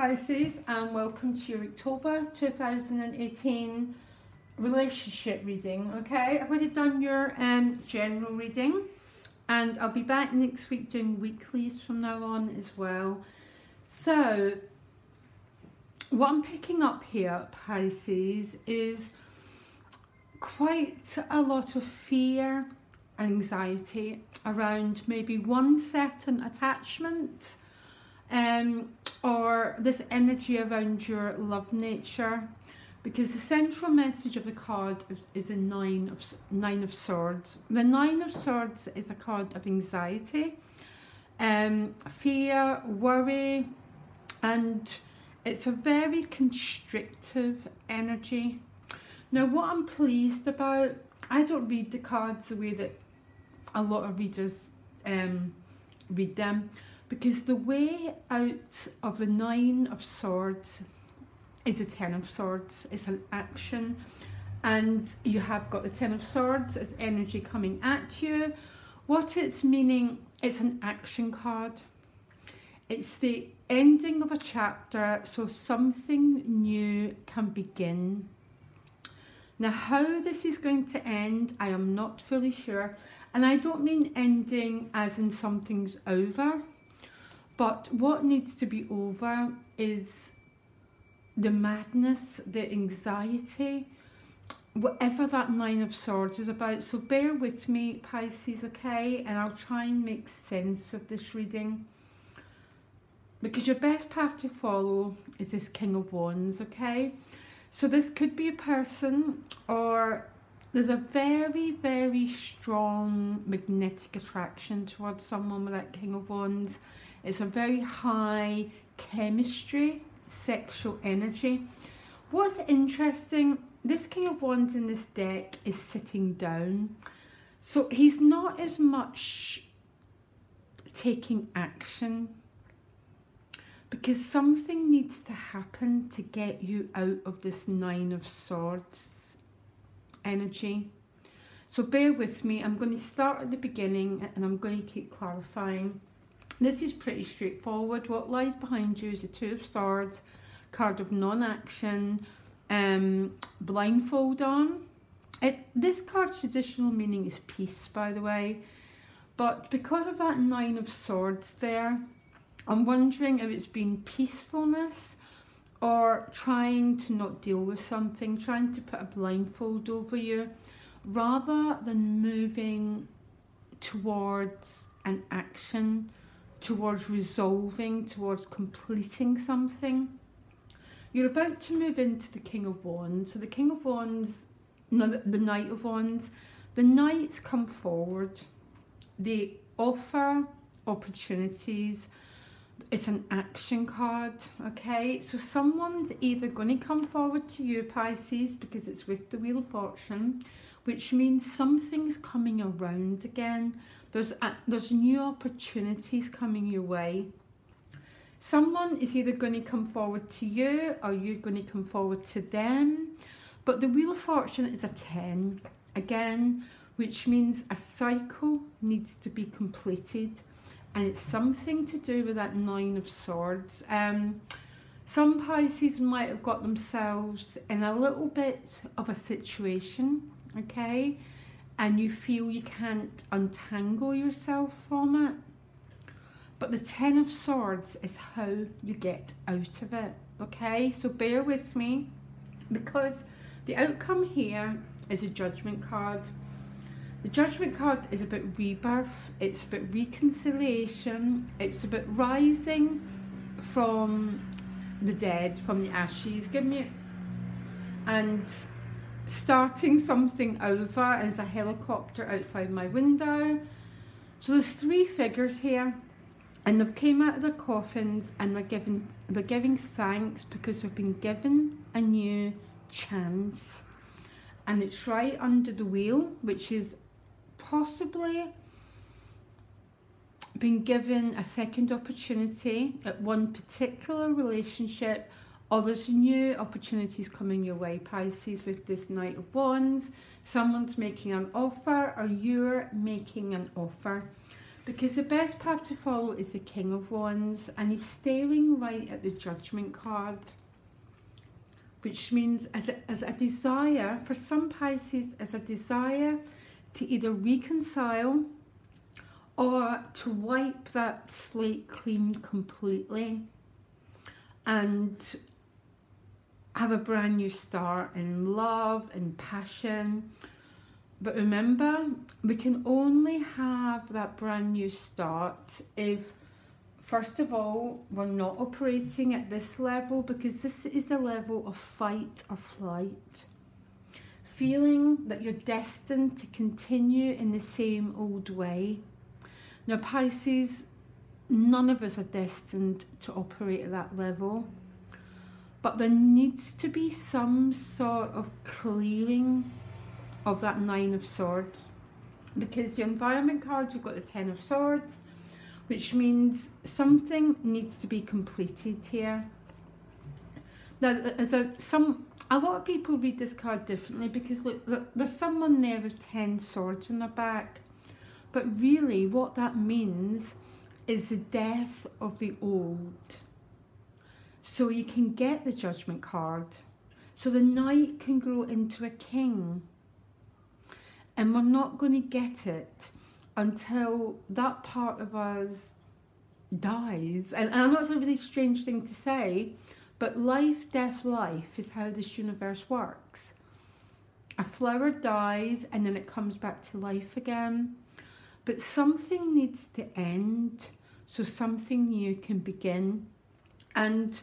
Pisces, and welcome to your October 2018 relationship reading. Okay, I've already done your general reading, and I'll be back next week doing weeklies from now on as well. So what I'm picking up here, Pisces, is quite a lot of fear and anxiety around maybe one certain attachment, or this energy around your love nature, because the central message of the card is a nine of swords. The Nine of Swords is a card of anxiety, fear, worry, and it's a very constrictive energy. Now, what I'm pleased about, I don't read the cards the way that a lot of readers read them, because the way out of the Nine of Swords is a Ten of Swords. It's an action, and you have got the Ten of Swords as energy coming at you. What it's meaning, it's an action card. It's the ending of a chapter, so something new can begin. Now, how this is going to end, I am not fully sure. And I don't mean ending as in something's over. But what needs to be over is the madness, the anxiety, whatever that Nine of Swords is about. So bear with me, Pisces, okay? And I'll try and make sense of this reading, because your best path to follow is this King of Wands, okay? So this could be a person, or there's a very, very strong magnetic attraction towards someone with that King of Wands. It's a very high chemistry, sexual energy. What's interesting, this King of Wands in this deck is sitting down. So he's not as much taking action, because something needs to happen to get you out of this Nine of Swords energy. So bear with me. I'm going to start at the beginning and I'm going to keep clarifying. This is pretty straightforward. What lies behind you is the Two of Swords, card of non-action, blindfold on. This card's traditional meaning is peace, by the way. But because of that Nine of Swords there, I'm wondering if it's been peacefulness or trying to not deal with something, trying to put a blindfold over you, rather than moving towards an action, towards resolving, towards completing something. You're about to move into the King of Wands. So the King of Wands, no, the Knight of Wands. The Knights come forward. They offer opportunities. It's an action card, okay? So someone's either going to come forward to you, Pisces, because it's with the Wheel of Fortune, which means something's coming around again. There's new opportunities coming your way. Someone is either going to come forward to you, or you're going to come forward to them. But the Wheel of Fortune is a 10, again, which means a cycle needs to be completed. And it's something to do with that Nine of Swords. Some Pisces might have got themselves in a little bit of a situation, okay? And you feel you can't untangle yourself from it. But the Ten of Swords is how you get out of it, okay? So bear with me, because the outcome here is a Judgment card. The Judgment card is about rebirth, it's about reconciliation, it's about rising from the dead, from the ashes, and starting something over. And there's a helicopter outside my window. So there's three figures here, and they've came out of their coffins, and they're giving thanks because they've been given a new chance. And it's right under the wheel, which is possibly been given a second opportunity at one particular relationship, or there's new opportunities coming your way, Pisces, with this Knight of Wands. Someone's making an offer, or you're making an offer. Because the best path to follow is the King of Wands, and he's staring right at the Judgment card, which means as a desire, for some Pisces, as a desire to either reconcile or to wipe that slate clean completely and have a brand new start in love and passion. But remember, we can only have that brand new start if, first of all, we're not operating at this level, because this is a level of fight or flight. Feeling that you're destined to continue in the same old way. Now, Pisces, none of us are destined to operate at that level. But there needs to be some sort of clearing of that Nine of Swords, because the environment cards, you've got the Ten of Swords, which means something needs to be completed here. Now, a lot of people read this card differently, because look, there's someone there with 10 swords in their back, but really what that means is the death of the old. So you can get the Judgment card, so the Knight can grow into a king. And we're not going to get it until that part of us dies. And I know it's a really strange thing to say, but life, death, life is how this universe works. A flower dies and then it comes back to life again. But something needs to end so something new can begin. And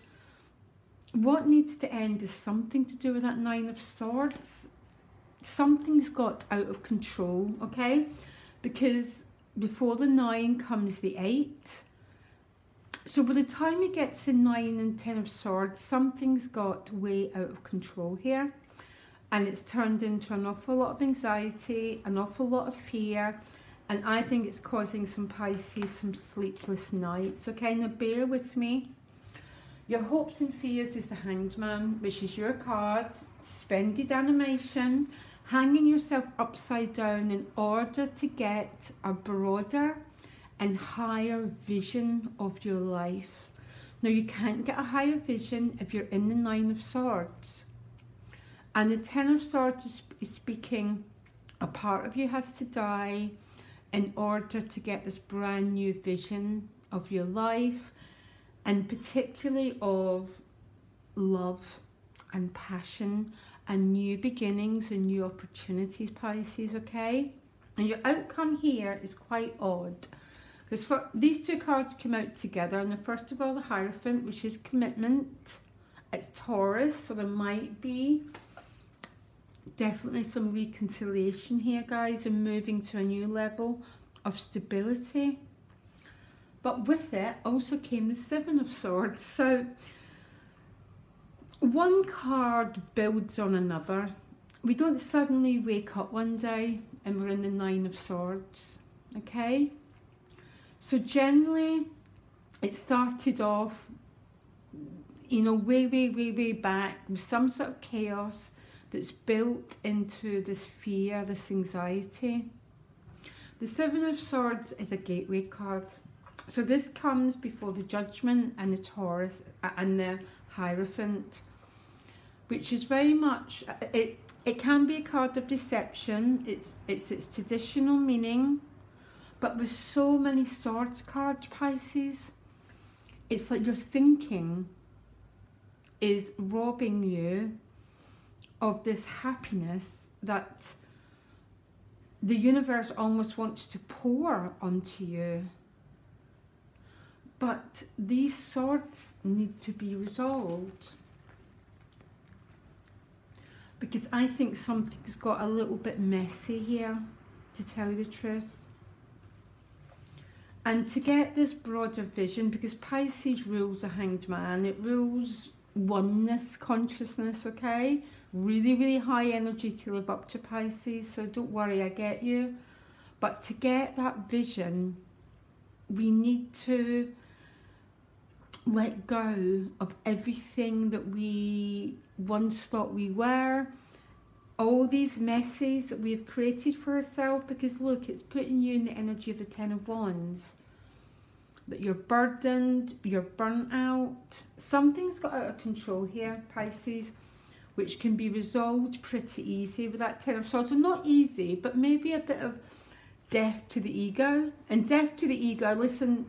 what needs to end is something to do with that Nine of Swords. Something's got out of control, okay? Because before the 9 comes the 8. So by the time you get to 9 and 10 of Swords, something's got way out of control here. And it's turned into an awful lot of anxiety, an awful lot of fear. And I think it's causing some Pisces some sleepless nights. Okay, now bear with me. Your hopes and fears is the Hanged Man, which is your card. Suspended animation. Hanging yourself upside down in order to get a broader and higher vision of your life. Now, you can't get a higher vision if you're in the Nine of Swords. And the Ten of Swords is speaking, a part of you has to die in order to get this brand new vision of your life, and particularly of love and passion and new beginnings and new opportunities, Pisces, okay? And your outcome here is quite odd, because for these two cards come out together, and first of all the Hierophant, which is commitment. It's Taurus, so there might be definitely some reconciliation here, guys, and moving to a new level of stability. But with it also came the Seven of Swords. So one card builds on another. We don't suddenly wake up one day and we're in the Nine of Swords, okay? So generally, it started off, you know, way back with some sort of chaos that's built into this fear, this anxiety. The Seven of Swords is a gateway card. So this comes before the Judgment and the Taurus and the Hierophant, which is very much, it can be a card of deception. It's its traditional meaning, but with so many swords cards, Pisces, it's like your thinking is robbing you of this happiness that the universe almost wants to pour onto you. But these swords need to be resolved, because I think something's got a little bit messy here, to tell you the truth. And to get this broader vision, because Pisces rules the Hanged Man, it rules oneness consciousness, okay? Really high energy to live up to, Pisces, so don't worry, I get you. But to get that vision, we need to let go of everything that we once thought we were, all these messes that we've created for ourselves, because look, it's putting you in the energy of the Ten of Wands. That you're burdened, you're burnt out. Something's got out of control here, Pisces, which can be resolved pretty easy with that Ten of Swords. So not easy, but maybe a bit of death to the ego. And death to the ego, listen,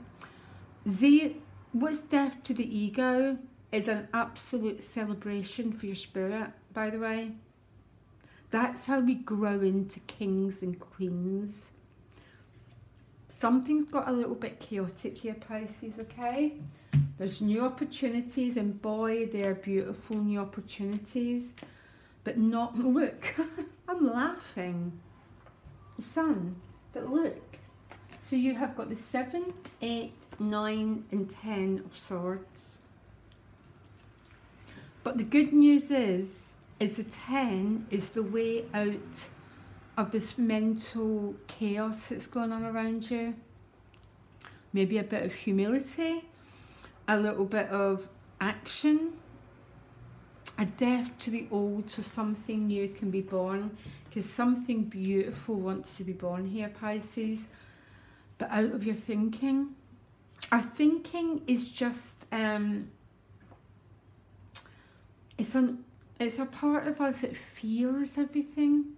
what's death to the ego is an absolute celebration for your spirit, by the way. That's how we grow into kings and queens. Something's got a little bit chaotic here, Pisces, okay? There's new opportunities, and boy, they're beautiful new opportunities. But not, look, I'm laughing. Sun, but look. So you have got the 7, 8, 9 and 10 of Swords. But the good news is the 10 is the way out of this mental chaos that's going on around you. Maybe a bit of humility, a little bit of action, a death to the old so something new can be born, because something beautiful wants to be born here, Pisces, but out of your thinking. Our thinking is just, it's a part of us that fears everything.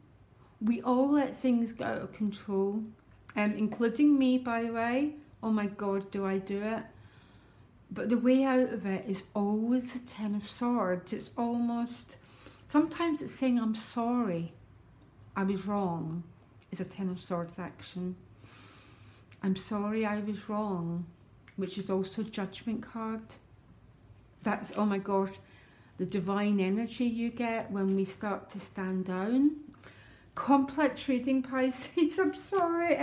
We all let things go out of control, including me, by the way. Oh my God, do I do it? But the way out of it is always the 10 of Swords. It's almost, sometimes it's saying, I'm sorry, I was wrong, is a 10 of Swords action. I'm sorry I was wrong, which is also Judgment card. That's, oh my gosh, the divine energy you get when we start to stand down. Complex reading, Pisces. I'm sorry.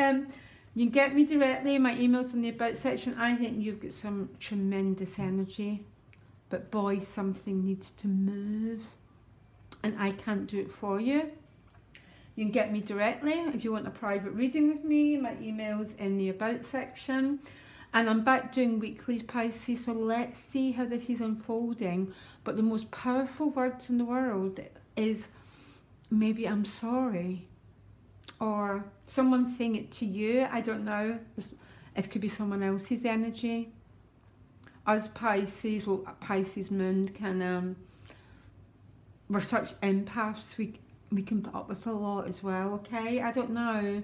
You can get me directly. My email's in the about section. I think you've got some tremendous energy, but boy, something needs to move, and I can't do it for you. You can get me directly if you want a private reading with me. My email's in the about section, and I'm back doing weeklies, Pisces. So let's see how this is unfolding. But the most powerful words in the world is, maybe I'm sorry, or someone saying it to you. I don't know. It could be someone else's energy. Us Pisces, well, Pisces moon can, we're such empaths. We can put up with a lot as well. Okay, I don't know.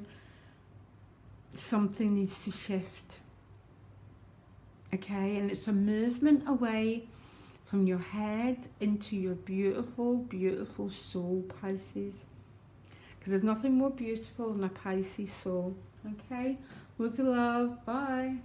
Something needs to shift. Okay, and it's a movement away from your head into your beautiful, beautiful soul, Pisces. Because there's nothing more beautiful than a Pisces soul. Okay? Loads of love. Bye.